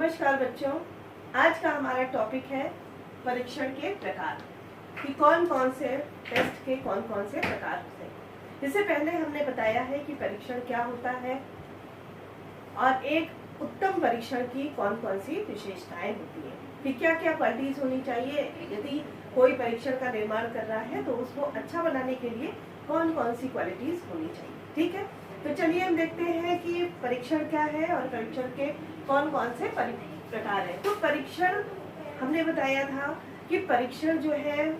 नमस्कार बच्चों, आज का हमारा टॉपिक है परीक्षण के प्रकार कि कौन कौन से टेस्ट के कौन कौन से प्रकार हैं। इससे पहले हमने बताया है कि परीक्षण क्या होता है और एक उत्तम परीक्षण की कौन कौन सी विशेषताएं होती हैं, कि क्या क्या क्वालिटीज होनी चाहिए। यदि कोई परीक्षण का निर्माण कर रहा है तो उसको अच्छा बनाने के लिए कौन कौन सी क्वालिटीज होनी चाहिए। ठीक है, तो चलिए हम देखते हैं कि परीक्षण क्या है और परीक्षण के कौन कौन से प्रकार हैं। तो परीक्षण हमने बताया था कि परीक्षण जो है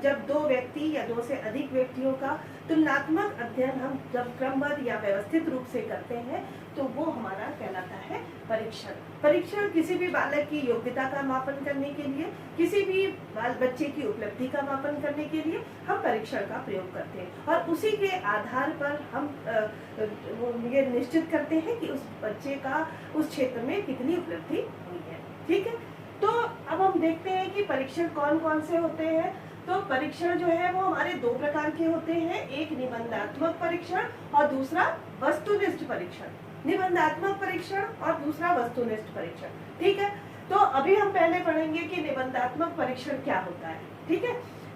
जब दो व्यक्ति या दो से अधिक व्यक्तियों का तुलनात्मक अध्ययन हम जब क्रमबद्ध या व्यवस्थित रूप से करते हैं तो वो हमारा कहलाता है परीक्षण। परीक्षण किसी भी बालक की योग्यता का मापन करने के लिए, किसी भी बाल बच्चे की उपलब्धि का मापन करने के लिए हम परीक्षण का प्रयोग करते हैं और उसी के आधार पर हम ये निश्चित करते हैं कि उस बच्चे का उस क्षेत्र में कितनी उपलब्धि हुई है। ठीक है, तो अब हम देखते हैं कि परीक्षण कौन कौन से होते हैं। तो परीक्षण जो है वो हमारे दो प्रकार के होते हैं, एक निबंधात्मक परीक्षण और दूसरा वस्तुनिष्ठ परीक्षण। निबंधात्मक परीक्षण और दूसरा वस्तुनिष्ठ परीक्षण। ठीक है, तो अभी हम पहले पढ़ेंगे कि निबंधात्मक परीक्षण क्या होता है। ठीक है,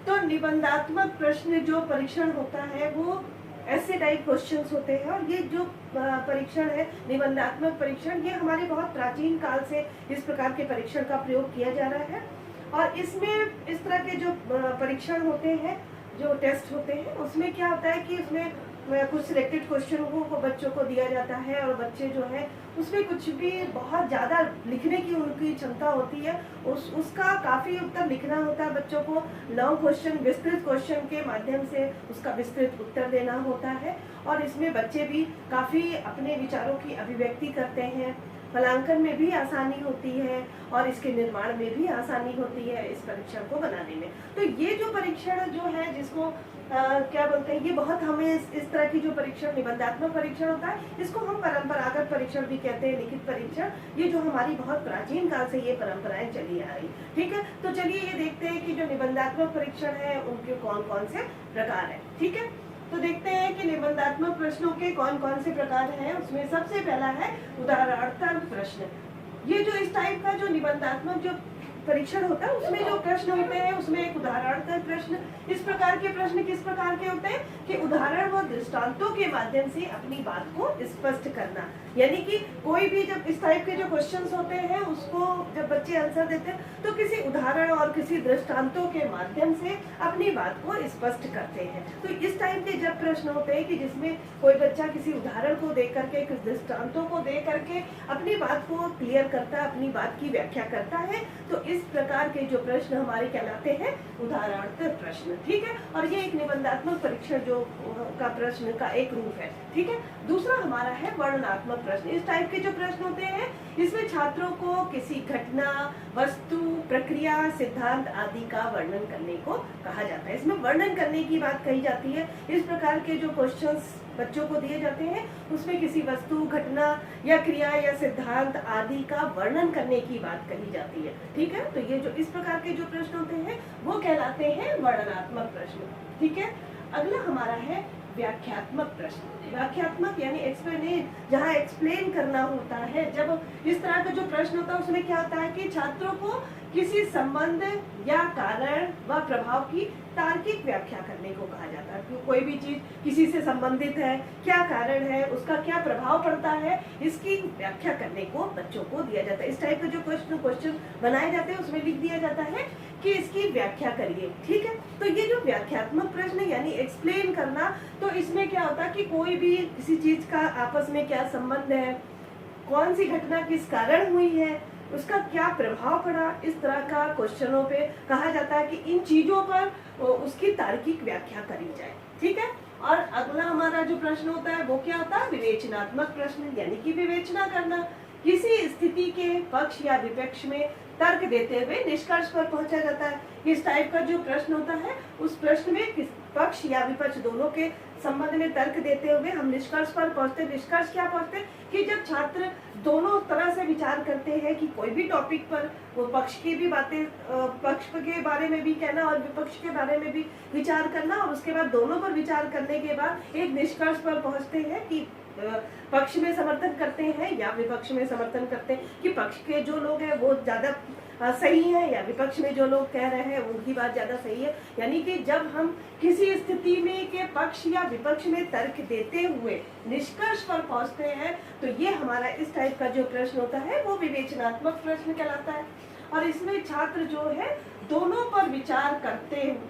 तो निबंधात्मक प्रश्न जो परीक्षण होता है वो ऐसे टाइप क्वेश्चंस होते हैं और ये जो परीक्षण है निबंधात्मक परीक्षण, ये हमारे बहुत प्राचीन काल से इस प्रकार के परीक्षण का प्रयोग किया जा रहा है। और इसमें इस तरह के जो परीक्षण होते हैं, जो टेस्ट होते हैं, उसमें क्या होता है कि उसमें कुछ सिलेक्टेड क्वेश्चन को बच्चों को दिया जाता है और बच्चे जो है उसमें कुछ भी बहुत ज़्यादा लिखने की उनकी क्षमता होती है, उसका काफ़ी उत्तर लिखना होता है बच्चों को। लॉन्ग क्वेश्चन, विस्तृत क्वेश्चन के माध्यम से उसका विस्तृत उत्तर देना होता है और इसमें बच्चे भी काफ़ी अपने विचारों की अभिव्यक्ति करते हैं। फलांकन में भी आसानी होती है और इसके निर्माण में भी आसानी होती है इस परीक्षण को बनाने में। तो ये जो परीक्षण जो है जिसको क्या बोलते हैं, ये बहुत हमें इस तरह की जो परीक्षण निबंधात्मक परीक्षण होता है इसको हम परंपरागत परीक्षण भी कहते हैं, लिखित परीक्षण। ये जो हमारी बहुत प्राचीन काल से ये परंपराएं चली आ रही। ठीक है, तो चलिए ये देखते हैं कि जो निबंधात्मक परीक्षण है उनके कौन कौन से प्रकार है। ठीक है, तो देखते हैं कि निबंधात्मक प्रश्नों के कौन कौन से प्रकार हैं। उसमें सबसे पहला है उदाहरणात्मक प्रश्न। ये जो इस टाइप का जो निबंधात्मक जो परीक्षण होता है उसमें जो प्रश्न होते हैं उसमें एक उदाहरण का प्रश्न। इस प्रकार के प्रश्न किस प्रकार के होते हैं कि उदाहरण व दृष्टांतों के माध्यम से अपनी बात को स्पष्ट करना। यानी कि कोई भी जब इस टाइप के जो क्वेश्चंस होते हैं उसको जब बच्चे आंसर देते हैं तो किसी उदाहरण और किसी दृष्टांतों के माध्यम से अपनी बात को स्पष्ट करते हैं। तो इस टाइप के जब प्रश्न होते हैं कि जिसमें कोई बच्चा किसी उदाहरण को दे करके, कुछ दृष्टांतों को दे करके अपनी बात को क्लियर करता है, अपनी बात की व्याख्या करता है, तो इस प्रकार के जो प्रश्न हमारे कहलाते हैं उदाहरणात्मक प्रश्न। ठीक है, और ये एक निबंधात्मक परीक्षण जो का प्रश्न का एक रूप है। ठीक है, दूसरा हमारा है वर्णनात्मक प्रश्न। इस टाइप के जो प्रश्न होते हैं इसमें छात्रों को किसी घटना, वस्तु, प्रक्रिया, सिद्धांत आदि का वर्णन करने को कहा जाता है। इसमें वर्णन करने की बात कही जाती है। इस प्रकार के जो क्वेश्चंस बच्चों को दिए जाते हैं उसमें किसी वस्तु, घटना या क्रिया या सिद्धांत आदि का वर्णन करने की बात कही जाती है। ठीक है, तो ये जो इस प्रकार के जो प्रश्न होते हैं वो कहलाते हैं वर्णनात्मक प्रश्न। ठीक है, अगला हमारा है व्याख्यात्मक प्रश्न। व्याख्यात्मक यानी एक्सप्लेन, जहाँ एक्सप्लेन करना होता है। जब इस तरह का जो प्रश्न होता है उसमें क्या होता है कि छात्रों को किसी संबंध या कारण व प्रभाव की तार्किक व्याख्या करने को कहा जाता है। कोई भी चीज किसी से संबंधित है, क्या कारण है, उसका क्या प्रभाव पड़ता है, इसकी व्याख्या करने को बच्चों को दिया जाता है। इस टाइप के जो क्वेश्चन बनाए जाते हैं उसमें लिख दिया जाता है कि इसकी व्याख्या करिए। ठीक है, तो ये जो व्याख्यात्मक प्रश्न यानी एक्सप्लेन करना, तो इसमें क्या होता है कि कोई भी किसी चीज का आपस में क्या संबंध है, कौन सी घटना किस कारण हुई है, उसका क्या प्रभाव पड़ा, इस तरह का क्वेश्चनों पे कहा जाता है कि इन चीजों पर उसकी तार्किक व्याख्या करी जाए। ठीक है, और अगला हमारा जो प्रश्न होता है वो क्या होता है विवेचनात्मक प्रश्न, यानी कि विवेचना करना। किसी स्थिति के पक्ष या विपक्ष में तर्क देते हुए निष्कर्ष पर पहुंचा जाता है। इस टाइप का जो प्रश्न होता है उस प्रश्न में किस पक्ष या विपक्ष दोनों के संबंध में तर्क देते हुए हम निष्कर्ष पर पहुंचते। निष्कर्ष क्या पहुंचते कि जब छात्र दोनों तरह से विचार करते हैं कि कोई भी टॉपिक पर वो पक्ष की भी बातें, पक्ष के बारे में भी कहना और विपक्ष के बारे में भी विचार करना, और उसके बाद दोनों पर विचार करने के बाद एक निष्कर्ष पर पहुंचते हैं कि पक्ष में समर्थन करते हैं या विपक्ष में समर्थन करते हैं, कि पक्ष के जो लोग हैं वो ज्यादा सही है या विपक्ष में जो लोग कह रहे हैं उनकी बात ज्यादा सही है। यानी कि जब हम किसी स्थिति में के पक्ष या विपक्ष में तर्क देते हुए निष्कर्ष पर पहुंचते हैं, तो ये हमारा इस टाइप का जो प्रश्न होता है वो विवेचनात्मक प्रश्न कहलाता है। और इसमें छात्र जो है दोनों पर विचार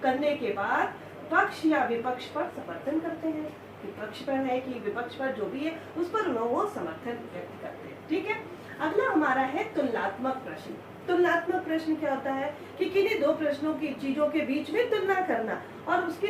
करने के बाद पक्ष या विपक्ष पर समर्थन करते हैं, विपक्ष पर है कि विपक्ष पर जो भी है उस पर वो समर्थन व्यक्त करते हैं। ठीक है, अगला हमारा है तुलनात्मक प्रश्न। तुलनात्मक प्रश्न क्या होता है कि किन्हीं दो प्रश्नों की चीजों के बीच में तुलना करना, और उसकी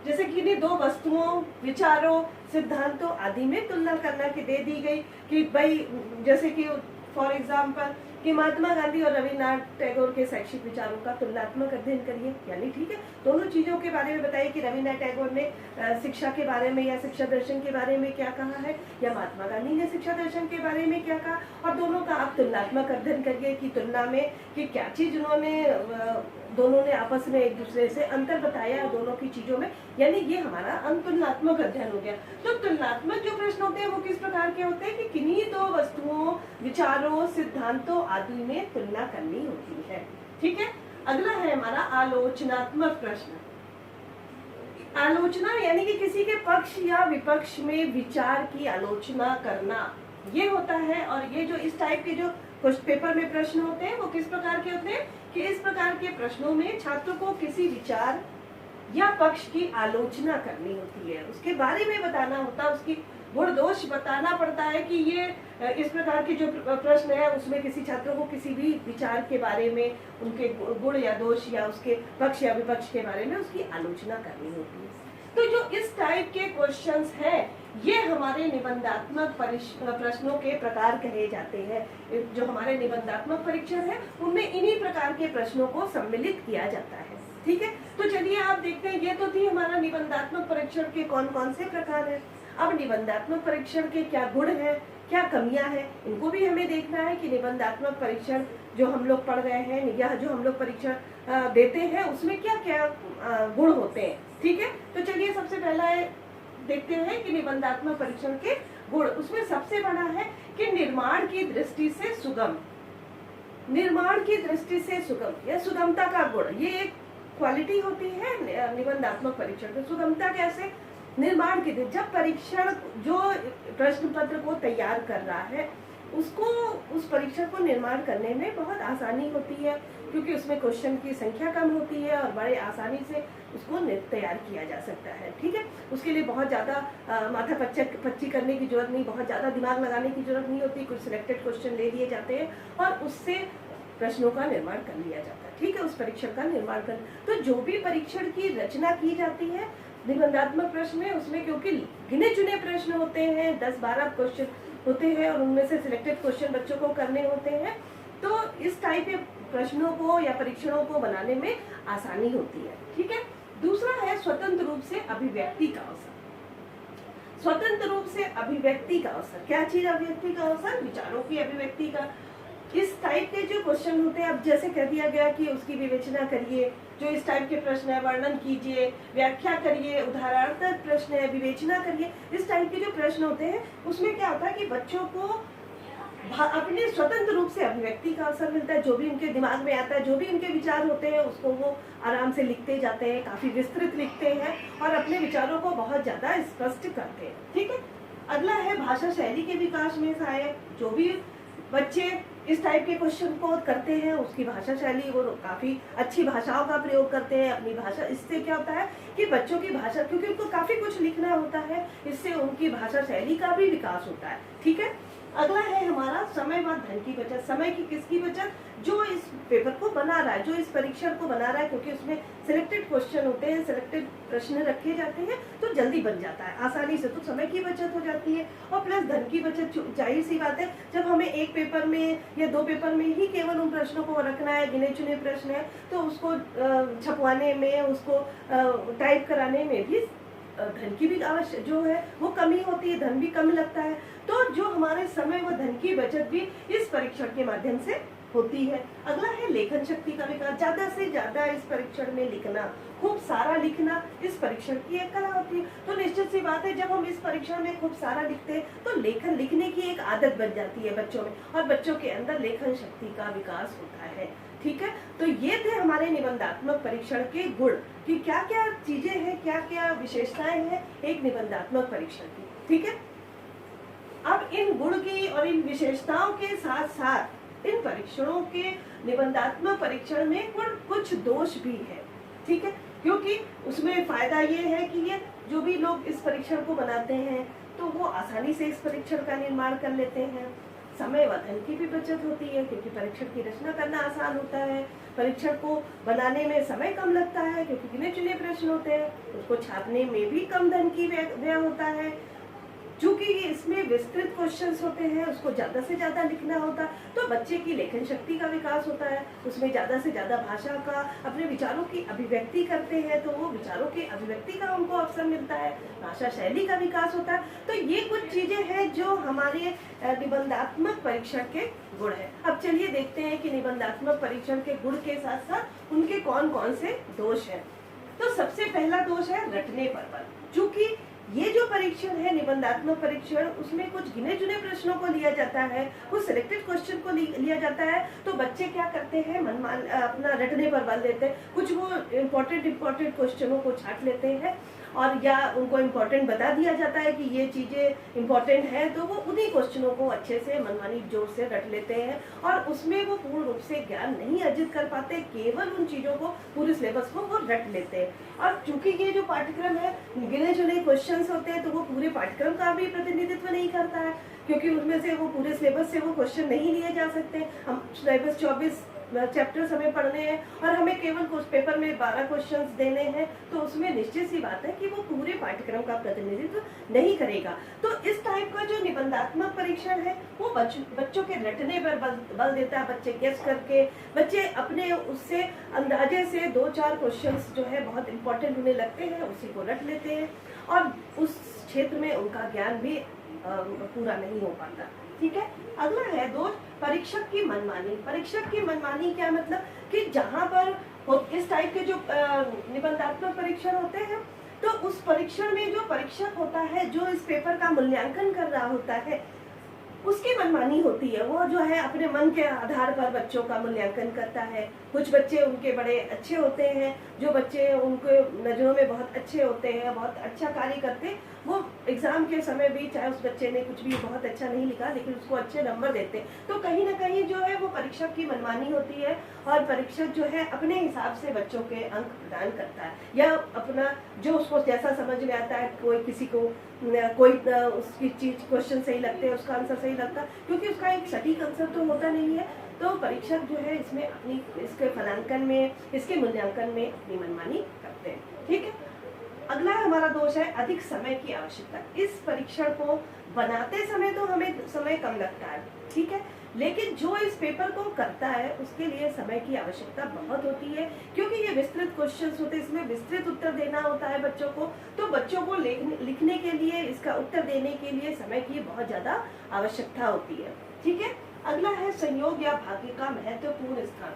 जैसे किन्हीं दो वस्तुओं, विचारों, सिद्धांतों आदि में तुलना करना कि दे दी गई कि भाई जैसे कि फॉर एग्जाम्पल कि महात्मा गांधी और रविन्द्रनाथ टैगोर के शैक्षिक विचारों का तुलनात्मक अध्ययन करिए। यानी ठीक है, दोनों चीजों के बारे में बताइए कि रविन्द्रनाथ टैगोर ने शिक्षा के बारे में या शिक्षा दर्शन के बारे में क्या कहा है, या महात्मा गांधी ने शिक्षा दर्शन के बारे में क्या कहा, और दोनों का आप तुलनात्मक अध्ययन करिए कि तुलना में कि क्या चीज दोनों ने आपस में एक दूसरे से अंतर बताया दोनों की चीजों में। यानी ये हमारा तुलनात्मक अध्ययन हो गया। तो तुलनात्मक जो प्रश्न होते हैं वो किस प्रकार के होते हैं कि किन्हीं दो वस्तुओं, विचारों, सिद्धांतों आदि में तुलना करनी होती है। ठीक है, अगला है हमारा आलोचनात्मक प्रश्न। आलोचना यानी कि किसी के पक्ष या विपक्ष में विचार की आलोचना करना, ये होता है। और ये जो इस टाइप के जो क्वेश्चन पेपर में प्रश्न होते हैं वो किस प्रकार के होते हैं कि इस प्रकार के प्रश्नों में छात्र को किसी विचार या पक्ष की आलोचना करनी होती है, उसके बारे में बताना होता है, उसकी गुण दोष बताना पड़ता है कि ये इस प्रकार के जो प्रश्न है उसमें किसी छात्र को किसी भी विचार के बारे में, उनके गुण या दोष या उसके पक्ष या विपक्ष के बारे में उसकी आलोचना करनी होती है। तो जो इस टाइप के क्वेश्चंस हैं ये हमारे निबंधात्मक प्रश्नों के प्रकार कहे जाते हैं। जो हमारे निबंधात्मक परीक्षण है उनमें इन्हीं प्रकार के प्रश्नों को सम्मिलित किया जाता है। ठीक है, तो चलिए आप देखते हैं, ये तो थी हमारा निबंधात्मक परीक्षण के कौन कौन से प्रकार है। अब निबंधात्मक परीक्षण के क्या गुण है, क्या कमियां हैं, इनको भी हमें देखना है कि निबंधात्मक परीक्षण जो हम लोग पढ़ रहे हैं या जो हम लोग परीक्षण देते हैं उसमें क्या क्या गुण होते हैं। ठीक है, तो चलिए सबसे पहला देखते हैं कि निबंधात्मक परीक्षण के गुण। उसमें सबसे बड़ा है कि निर्माण की दृष्टि से सुगम, निर्माण की दृष्टि से सुगम या सुगमता का गुण, ये एक क्वालिटी होती है निबंधात्मक परीक्षण में। सुगमता कैसे, निर्माण की जब परीक्षण जो प्रश्न पत्र को तैयार कर रहा है उसको, उस परीक्षण को निर्माण करने में बहुत आसानी होती है, क्योंकि उसमें क्वेश्चन की संख्या कम होती है और बड़े आसानी से उसको तैयार किया जा सकता है। ठीक है, उसके लिए बहुत ज़्यादा माथा पच्ची करने की जरूरत नहीं, बहुत ज़्यादा दिमाग लगाने की जरूरत नहीं होती। कुछ सिलेक्टेड क्वेश्चन ले दिए जाते हैं और उससे प्रश्नों का निर्माण कर लिया जाता है। ठीक है, उस परीक्षण का निर्माण कर, तो जो भी परीक्षण की रचना की जाती है निबंधात्मक प्रश्न में, उसमें क्योंकि गिने चुने प्रश्न होते हैं, 10-12 क्वेश्चन होते हैं और उनमें से सिलेक्टेड क्वेश्चन बच्चों को करने होते हैं, तो इस टाइप के प्रश्नों को या परीक्षणों को बनाने में आसानी होती है। ठीक है, दूसरा है स्वतंत्र रूप से अभिव्यक्ति का अवसर। स्वतंत्र रूप से अभिव्यक्ति का अवसर, क्या चीज अभिव्यक्ति का अवसर, विचारों की अभिव्यक्ति का। इस टाइप के जो क्वेश्चन होते हैं, अब जैसे कह दिया गया कि उसकी विवेचना करिए, जो इस टाइप के प्रश्न है वर्णन कीजिए, व्याख्या करिए, उदाहरणात्मक प्रश्न है विवेचना करिए, इस टाइप के जो प्रश्न होते हैं उसमें क्या होता है कि बच्चों को अपने स्वतंत्र रूप से अभिव्यक्ति का अवसर मिलता है। जो भी उनके दिमाग में आता है, जो भी उनके विचार होते हैं उसको वो आराम से लिखते जाते हैं, काफी विस्तृत लिखते हैं और अपने विचारों को बहुत ज्यादा स्पष्ट करते हैं। ठीक है, अगला है भाषा शैली के विकास में सहायक। जो भी बच्चे इस टाइप के क्वेश्चन को करते हैं उसकी भाषा शैली, वो काफी अच्छी भाषाओं का प्रयोग करते हैं अपनी भाषा। इससे क्या होता है कि बच्चों की भाषा, क्योंकि उनको काफी कुछ लिखना होता है, इससे उनकी भाषा शैली का भी विकास होता है। ठीक है, अगला है हमारा समय व धन की बचत। समय की किसकी बचत, जो इस पेपर को बना रहा है, जो इस परीक्षण को बना रहा है, क्योंकि उसमें सिलेक्टेड क्वेश्चन होते हैं, सिलेक्टेड प्रश्न रखे जाते हैं, तो जल्दी बन जाता है आसानी से, तो समय की बचत हो जाती है। और प्लस धन की बचत, जाहिर सी बात है जब हमें एक पेपर में या 2 पेपर में ही केवल उन प्रश्नों को रखना है, गिने चुने प्रश्न है, तो उसको छपवाने में, उसको टाइप कराने में भी धन की भी आवश्यक जो है वो कमी होती है, धन भी कम लगता है। तो जो हमारे समय व धन की बचत भी इस परीक्षण के माध्यम से होती है। अगला है लेखन शक्ति का विकास, ज्यादा से ज्यादा इस परीक्षण में लिखना, खूब सारा लिखना इस परीक्षण की एक कला होती है। तो निश्चित सी बात है, जब हम इस परीक्षण में खूब सारा लिखते हैं तो लेखन लिखने की एक आदत बन जाती है बच्चों में, और बच्चों के अंदर लेखन शक्ति का विकास होता है। ठीक है, तो ये थे हमारे निबंधात्मक परीक्षण के गुण कि क्या क्या चीजें हैं, क्या क्या विशेषताएं हैं एक निबंधात्मक परीक्षण की। ठीक है, अब इन गुण की और इन विशेषताओं के साथ साथ इन परीक्षणों के निबंधात्मक परीक्षण में कुछ दोष भी है। ठीक है, क्योंकि उसमें फायदा ये है कि ये जो भी लोग इस परीक्षण को बनाते हैं तो वो आसानी से इस परीक्षण का निर्माण कर लेते हैं। समय व धन की भी बचत होती है, क्योंकि परीक्षण की रचना करना आसान होता है। परीक्षण को बनाने में समय कम लगता है, क्योंकि गिने चुने प्रश्न होते हैं। उसको छापने में भी कम धन की व्यय होता है। चूंकि इसमें विस्तृत क्वेश्चंस होते हैं, उसको ज्यादा से ज्यादा लिखना होता है, तो बच्चे की लेखन शक्ति का विकास होता है। उसमें ज्यादा से ज्यादा भाषा का, अपने विचारों की अभिव्यक्ति करते हैं तो वो विचारों की अभिव्यक्ति का उनको अवसर मिलता है। भाषा शैली का विकास होता है। तो ये कुछ चीजें हैं जो हमारे निबंधात्मक परीक्षण के गुण है। अब चलिए देखते हैं कि निबंधात्मक परीक्षण के गुण के साथ साथ उनके कौन कौन से दोष है। तो सबसे पहला दोष है रटने पर बल। चूंकि ये जो परीक्षण है निबंधात्मक परीक्षण, उसमें कुछ गिने चुने प्रश्नों को लिया जाता है, कुछ सिलेक्टेड क्वेश्चन को लिया जाता है, तो बच्चे क्या करते हैं, मनमान अपना रटने पर बल देते हैं। कुछ वो इम्पोर्टेंट क्वेश्चनों को छाट लेते हैं, और या उनको इम्पोर्टेंट बता दिया जाता है कि ये चीजें इम्पोर्टेंट है, तो वो उन्हीं क्वेश्चनों को अच्छे से मनमानी जोर से रट लेते हैं, और उसमें वो पूर्ण रूप से ज्ञान नहीं अर्जित कर पाते, केवल उन चीजों को, पूरे सिलेबस को वो रट लेते हैं। और चूंकि ये जो पाठ्यक्रम है गिने चुने क्वेश्चंस होते हैं, तो वो पूरे पाठ्यक्रम का भी प्रतिनिधित्व नहीं करता है, क्योंकि उनमें से वो पूरे सिलेबस से वो क्वेश्चन नहीं लिए जा सकते। हम सिलेबस 24 चैप्टर्स हमें पढ़ने हैं और हमें केवल कुछ पेपर में 12 क्वेश्चंस देने हैं, तो उसमें निश्चित सी बात है कि वो पूरे पाठ्यक्रम का प्रतिनिधित्व नहीं करेगा। तो इस टाइप का जो निबंधात्मक परीक्षण है वो बच्चों के रटने पर बल देता है। बच्चे गेस करके, बच्चे अपने उससे अंदाजे से 2-4 क्वेश्चंस जो है बहुत इंपॉर्टेंट उन्हें लगते हैं, उसी को रट लेते हैं, और उस क्षेत्र में उनका ज्ञान भी पूरा नहीं हो पाता। ठीक है, अगला है दोष परीक्षक की मनमानी। परीक्षक की मनमानी क्या मतलब कि जहां पर इस टाइप के जो निबंधात्मक परीक्षण होते हैं, तो उस परीक्षण में जो परीक्षक होता है, जो इस पेपर का मूल्यांकन कर रहा होता है, उसकी मनमानी होती है। वो जो है अपने मन के आधार पर बच्चों का मूल्यांकन करता है। कुछ बच्चे उनके बड़े अच्छे होते हैं, जो बच्चे उनके नजरों में बहुत अच्छे होते हैं, बहुत अच्छा कार्य करते हैं, वो एग्जाम के समय भी, चाहे उस बच्चे ने कुछ भी बहुत अच्छा नहीं लिखा लेकिन उसको अच्छे नंबर देते हैं। तो कहीं ना कहीं जो है वो परीक्षक की मनमानी होती है, और परीक्षक जो है अपने हिसाब से बच्चों के अंक प्रदान करता है, या अपना जो उसको जैसा समझ में आता है। कोई किसी को कोई उसकी चीज क्वेश्चन सही लगते हैं, उसका आंसर सही लगता है, क्योंकि उसका एक सटीक आंसर तो होता नहीं है। तो परीक्षक जो है इसमें अपनी, इसके फलांकन में, इसके मूल्यांकन में अपनी मनमानी करते हैं। ठीक है, अगला हमारा दोष है अधिक समय की आवश्यकता। इस परीक्षण को बनाते समय तो हमें समय कम लगता है, ठीक है, लेकिन जो इस पेपर को करता है उसके लिए समय की आवश्यकता बहुत होती है, क्योंकि ये विस्तृत क्वेश्चंस होते हैं, इसमें विस्तृत उत्तर देना होता है बच्चों को। तो बच्चों को लिखने के लिए, इसका उत्तर देने के लिए समय की बहुत ज्यादा आवश्यकता होती है। ठीक है, अगला है संयोग या भाग्य का महत्वपूर्ण स्थान।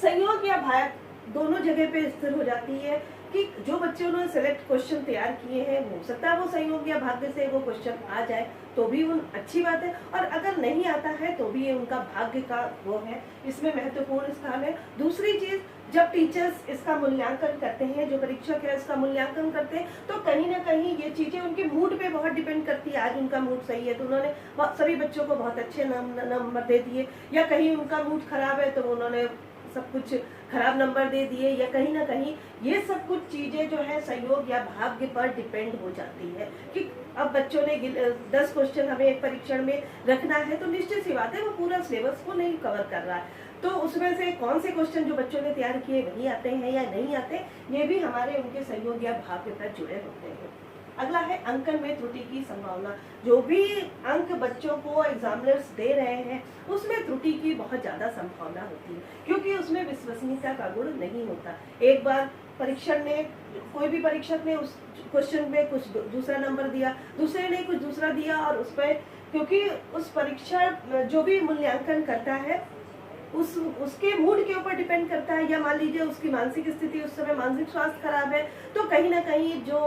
संयोग या भाग्य दोनों जगह पे स्थिर हो जाती है कि जो बच्चे उन्होंने सिलेक्ट क्वेश्चन तैयार किए हैं, हो सकता है वो संयोग या भाग्य से वो क्वेश्चन आ जाए तो भी उन अच्छी बात है, और अगर नहीं आता है तो भी ये उनका भाग्य का वो है, इसमें महत्वपूर्ण स्थान है। दूसरी चीज, जब टीचर्स इसका मूल्यांकन करते हैं, जो परीक्षक है इसका मूल्यांकन करते हैं, तो कहीं ना कहीं ये चीजें उनके मूड पे बहुत डिपेंड करती है। आज उनका मूड सही है तो उन्होंने सभी बच्चों को बहुत अच्छे नंबर दे दिए, या कहीं उनका मूड खराब है तो उन्होंने सब कुछ खराब नंबर दे दिए, या कहीं ना कहीं ये सब कुछ चीजें जो है संयोग या भाग्य पर डिपेंड हो जाती है। कि अब बच्चों ने 10 क्वेश्चन हमें एक परीक्षण में रखना है, तो निश्चित सी बात है वो पूरा सिलेबस को नहीं कवर कर रहा है, तो उसमें से कौन से क्वेश्चन जो बच्चों ने तैयार किए वही आते हैं या नहीं आते, ये भी हमारे उनके संयोग या भाग्य पर जुड़े होते हैं। अगला है अंकन में त्रुटि की संभावना। जो भी अंक बच्चों को एग्जामिनर्स दे रहे हैं उसमें त्रुटि की बहुत ज्यादा संभावना होती है, क्योंकि उसमें विश्वसनीयता का गुण नहीं होता। एक बार परीक्षण ने, कोई भी परीक्षक ने उस क्वेश्चन में कुछ दूसरा नंबर दिया, दूसरे ने कुछ दूसरा दिया, और उस पर क्योंकि उस परीक्षण जो भी मूल्यांकन करता है उसके मूड के ऊपर डिपेंड करता है, या मान लीजिए उसकी मानसिक स्थिति उस समय मानसिक स्वास्थ्य खराब है तो कहीं ना कहीं जो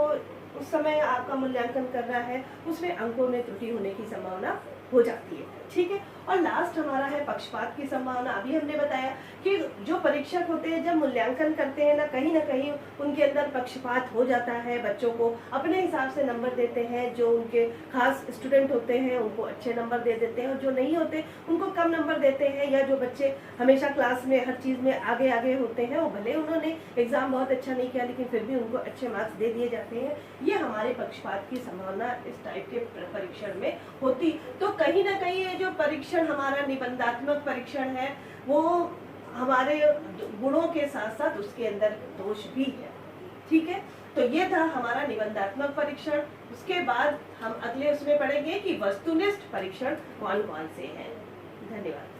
उस समय आपका मूल्यांकन कर रहा है उसमें अंकों में त्रुटि होने की संभावना हो जाती है। ठीक है। और लास्ट हमारा है पक्षपात की संभावना। अभी हमने बताया कि जो परीक्षक होते हैं जब मूल्यांकन करते हैं ना कहीं उनके अंदर पक्षपात हो जाता है, बच्चों को अपने हिसाब से नंबर देते हैं, जो उनके खास स्टूडेंट होते हैं उनको अच्छे नंबर दे देते हैं और जो नहीं होते उनको कम नंबर देते हैं, या जो बच्चे हमेशा क्लास में हर चीज़ में आगे आगे होते हैं वो भले उन्होंने एग्जाम बहुत अच्छा नहीं किया लेकिन फिर भी उनको अच्छे मार्क्स दे दिए जाते हैं। ये हमारे पक्षपात की संभावना इस टाइप के परीक्षण में होती। तो कहीं ना कहीं ये जो परीक्षण हमारा निबंधात्मक परीक्षण है वो हमारे गुणों के साथ साथ उसके अंदर दोष भी है। ठीक है। तो ये था हमारा निबंधात्मक परीक्षण। उसके बाद हम अगले उसमें पढ़ेंगे कि वस्तुनिष्ठ परीक्षण कौन कौन से हैं। धन्यवाद।